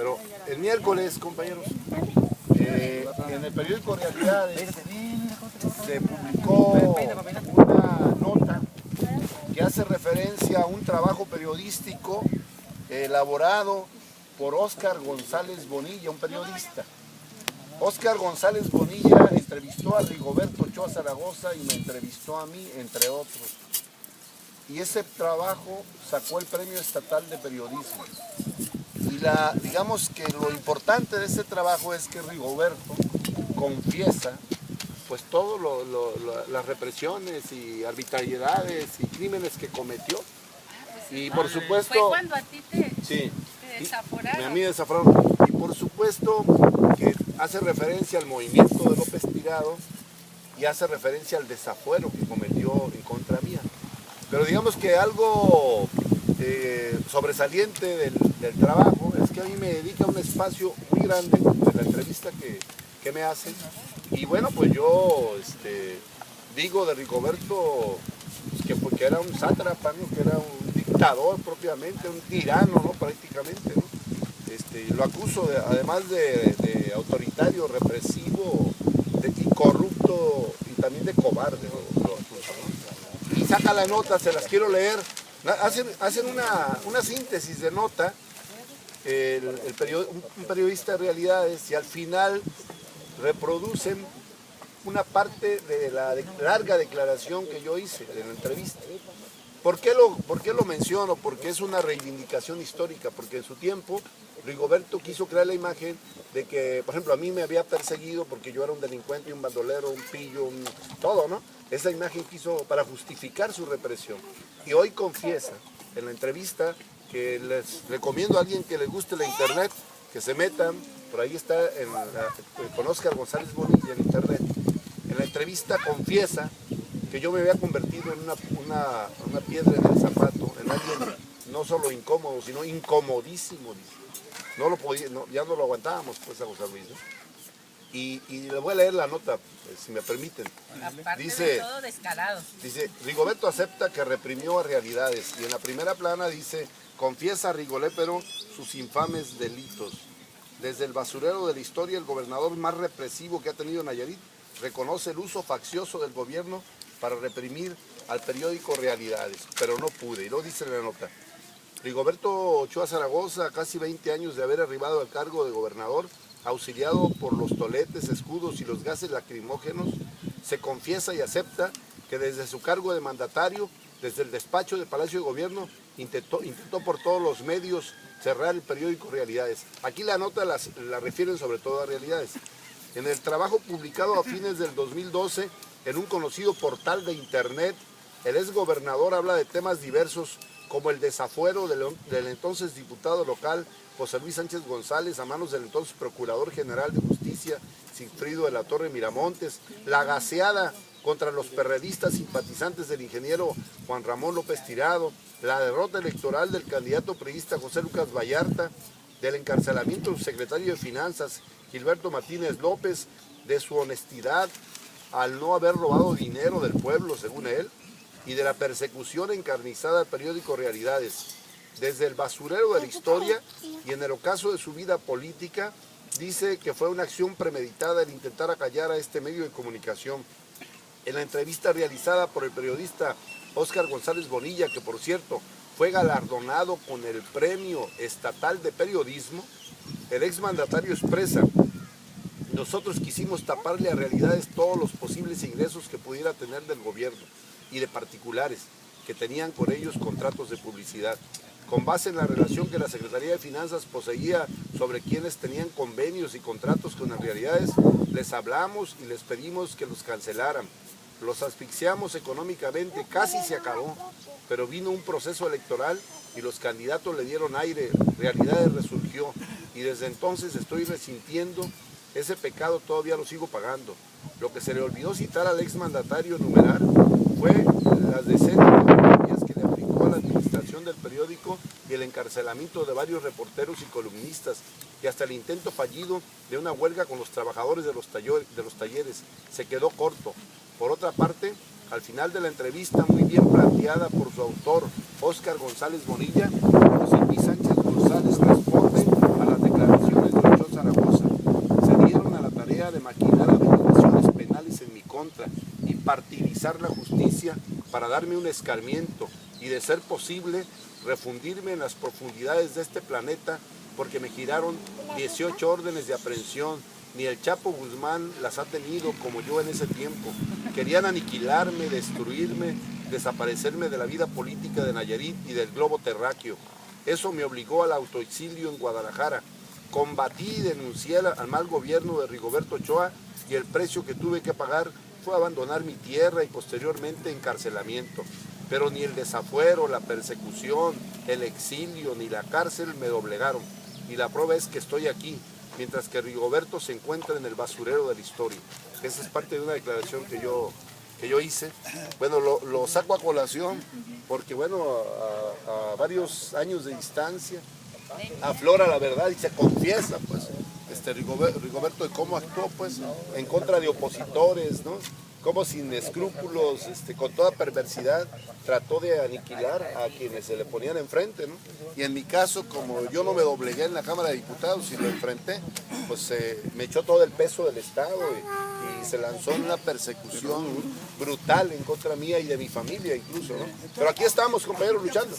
Pero el miércoles, compañeros, en el periódico Realidades se publicó una nota que hace referencia a un trabajo periodístico elaborado por Óscar González Bonilla, un periodista. Óscar González Bonilla entrevistó a Rigoberto Ochoa Zaragoza y me entrevistó a mí, entre otros. Y ese trabajo sacó el Premio Estatal de Periodismo. Y digamos que lo importante de ese trabajo es que Rigoberto confiesa pues todas las represiones y arbitrariedades y crímenes que cometió. Y por supuesto... Fue cuando a ti te desaforaron. A mí desaforaron. Y por supuesto que hace referencia al movimiento de López Tirado y hace referencia al desafuero que cometió en contra mía. Pero digamos que algo sobresaliente del trabajo es que a mí me dedica un espacio muy grande de la entrevista que me hacen. Y bueno, pues yo digo de Rigoberto pues, que era un sátrapa, ¿no? Que era un dictador propiamente, un tirano, ¿no? Prácticamente, ¿no? Lo acuso además de autoritario, represivo, y corrupto y también de cobarde, ¿no? Y saca la nota, se las quiero leer. Hacen una síntesis de nota, un periodista de Realidades, y al final reproducen una parte de la larga declaración que yo hice en la entrevista. ¿Por qué lo menciono? Porque es una reivindicación histórica, porque en su tiempo Rigoberto quiso crear la imagen de que, por ejemplo, a mí me había perseguido porque yo era un delincuente, un bandolero, un pillo, todo, ¿no? Esa imagen quiso para justificar su represión. Y hoy confiesa en la entrevista, que les recomiendo a alguien que les guste la internet, que se metan, por ahí está con Óscar González Bonilla en internet. En la entrevista confiesa que yo me había convertido en una piedra en el zapato, en alguien no solo incómodo, sino incomodísimo, dice. No lo podía, ya no lo aguantábamos, pues, a José Luis, ¿no? Y le voy a leer la nota, si me permiten. Aparte dice, de todo descarado. Dice, Rigoberto acepta que reprimió a Realidades. Y en la primera plana dice, confiesa a Rigolépero sus infames delitos. Desde el basurero de la historia, el gobernador más represivo que ha tenido Nayarit reconoce el uso faccioso del gobierno para reprimir al periódico Realidades, pero no pude. Y lo dice en la nota. Rigoberto Ochoa Zaragoza, a casi 20 años de haber arribado al cargo de gobernador, auxiliado por los toletes, escudos y los gases lacrimógenos, se confiesa y acepta que desde su cargo de mandatario, desde el despacho del Palacio de Gobierno, intentó por todos los medios cerrar el periódico Realidades. Aquí la nota la refieren sobre todo a Realidades. En el trabajo publicado a fines del 2012 en un conocido portal de internet, el exgobernador habla de temas diversos como el desafuero del entonces diputado local José Luis Sánchez González a manos del entonces Procurador General de Justicia Sigfrido de la Torre Miramontes, la gaseada contra los perredistas simpatizantes del ingeniero Juan Ramón López Tirado, la derrota electoral del candidato priista José Lucas Vallarta, del encarcelamiento del secretario de Finanzas Gilberto Martínez López, de su honestidad al no haber robado dinero del pueblo, según él, y de la persecución encarnizada al periódico Realidades. Desde el basurero de la historia y en el ocaso de su vida política, dice que fue una acción premeditada el intentar acallar a este medio de comunicación. En la entrevista realizada por el periodista Óscar González Bonilla, que por cierto fue galardonado con el Premio Estatal de Periodismo, el exmandatario expresa: nosotros quisimos taparle a Realidades todos los posibles ingresos que pudiera tener del gobierno y de particulares que tenían con ellos contratos de publicidad. Con base en la relación que la Secretaría de Finanzas poseía sobre quienes tenían convenios y contratos con las Realidades, les hablamos y les pedimos que los cancelaran. Los asfixiamos económicamente, casi se acabó, pero vino un proceso electoral y los candidatos le dieron aire, Realidades resurgió y desde entonces estoy resintiendo ese pecado, todavía lo sigo pagando. Lo que se le olvidó citar al exmandatario enumerar fue las decenas de millones que le aplicó a la administración del periódico y el encarcelamiento de varios reporteros y columnistas y hasta el intento fallido de una huelga con los trabajadores de los talleres. Se quedó corto. Por otra parte, al final de la entrevista, muy bien planteada por su autor, Óscar González Bonilla, José Luis Sánchez González responde a las declaraciones utilizar la justicia para darme un escarmiento y, de ser posible, refundirme en las profundidades de este planeta, porque me giraron 18 órdenes de aprehensión. Ni el Chapo Guzmán las ha tenido como yo en ese tiempo. Querían aniquilarme, destruirme, desaparecerme de la vida política de Nayarit y del globo terráqueo. Eso me obligó al autoexilio en Guadalajara. Combatí y denuncié al mal gobierno de Rigoberto Ochoa, y el precio que tuve que pagar fue abandonar mi tierra y posteriormente encarcelamiento. Pero ni el desafuero, la persecución, el exilio ni la cárcel me doblegaron. Y la prueba es que estoy aquí, mientras que Rigoberto se encuentra en el basurero de la historia. Esa es parte de una declaración que yo hice. Bueno, lo saco a colación porque, bueno, a varios años de distancia aflora la verdad y se confiesa, pues, Rigoberto, de cómo actuó, pues, en contra de opositores, ¿no? Cómo sin escrúpulos, con toda perversidad, trató de aniquilar a quienes se le ponían enfrente, ¿no? Y en mi caso, como yo no me doblegué en la Cámara de Diputados y lo enfrenté, pues me echó todo el peso del Estado y se lanzó en una persecución brutal en contra mía y de mi familia incluso, ¿no? Pero aquí estamos, compañeros, luchando.